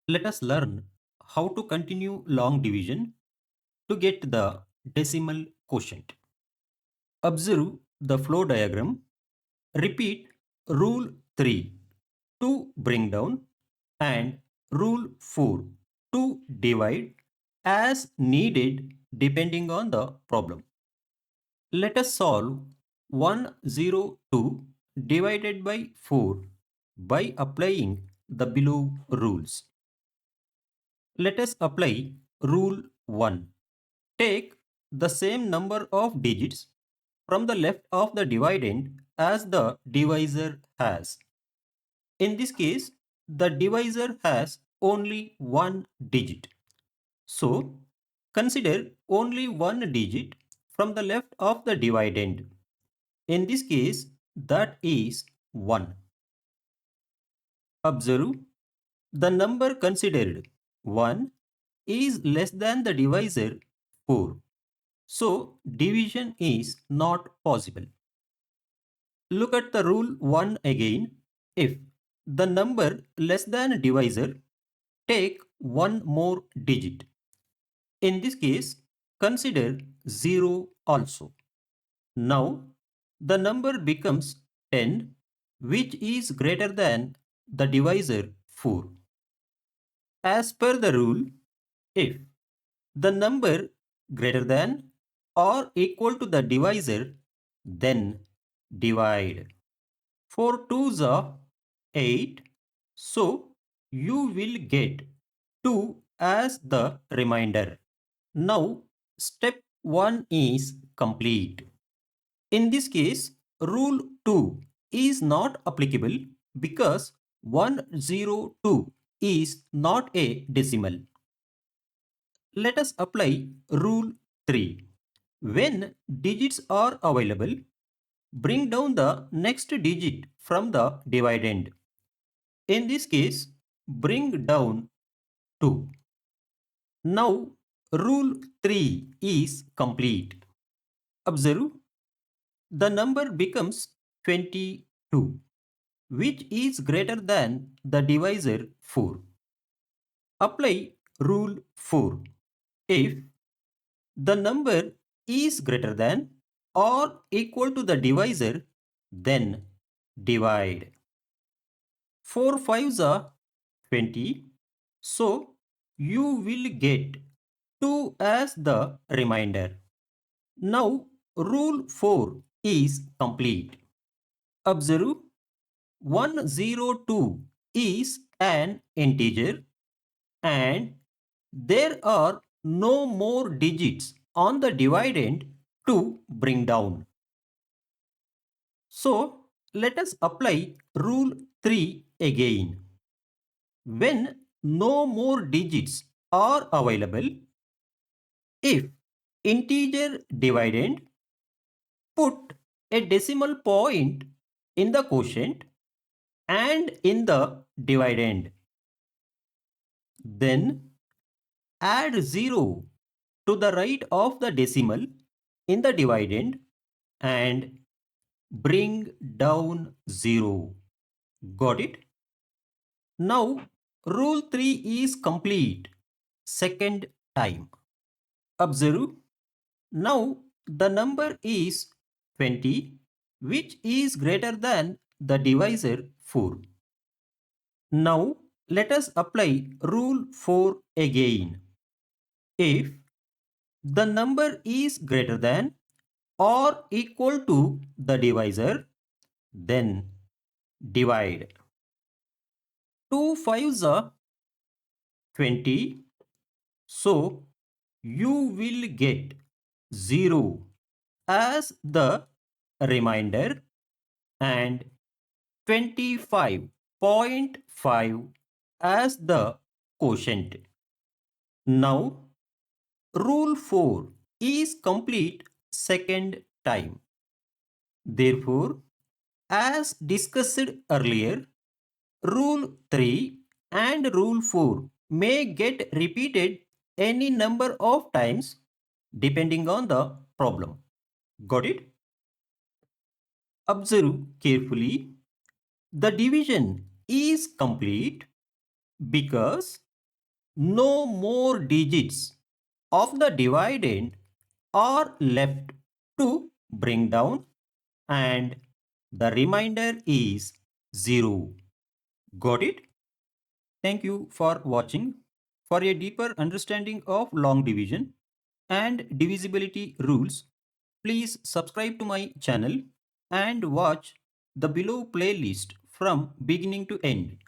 Let us learn how to continue long division to get the decimal quotient. Observe the flow diagram. Repeat rule 3 to bring down and rule 4 to divide as needed depending on the problem. Let us solve 102 divided by 4 by applying the below rules. Let us apply rule 1. Take the same number of digits from the left of the dividend as the divisor has. In this case, the divisor has only one digit. So, consider only one digit from the left of the dividend. In this case, that is 1. Observe the number considered 1 is less than the divisor 4. So, division is not possible. Look at the rule 1 again. If the number less than divisor, take one more digit. In this case, consider 0 also. Now, the number becomes 10, which is greater than the divisor 4. As per the rule, if the number greater than or equal to the divisor, then divide. 4 twos are 8, so you will get 2 as the remainder. Now, step 1 is complete. In this case, rule 2 is not applicable because 102 is not a decimal. Let us apply rule 3. When digits are available, bring down the next digit from the dividend. In this case, bring down 2. Now, rule 3 is complete. Observe, the number becomes 22, which is greater than the divisor 4. Apply rule 4. If the number is greater than or equal to the divisor, then divide. 4 fives are 20, so you will get 2 as the remainder. Now, rule 4 is complete. Observe, 102 is an integer and there are no more digits on the dividend to bring down. So, let us apply rule 3 again. When no more digits are available, if integer dividend, put a decimal point in the quotient and in the dividend. Then add 0 to the right of the decimal in the dividend and bring down 0. Got it? Now, rule 3 is complete. Second time. Observe. Now, the number is 20, which is greater than the divisor 4. Now, let us apply rule 4 again. If the number is greater than or equal to the divisor, then divide. 2 fives are 20, so you will get 0 as the remainder and 25.5 as the quotient. Now, rule 4 is complete second time. Therefore, as discussed earlier, rule 3 and rule 4 may get repeated any number of times depending on the problem. Got it? Observe carefully. The division is complete because No more digits of the dividend are left to bring down, and the remainder is 0. Got it? Thank you for watching. For a deeper understanding of long division and divisibility rules, please subscribe to my channel and watch the below playlist from beginning to end.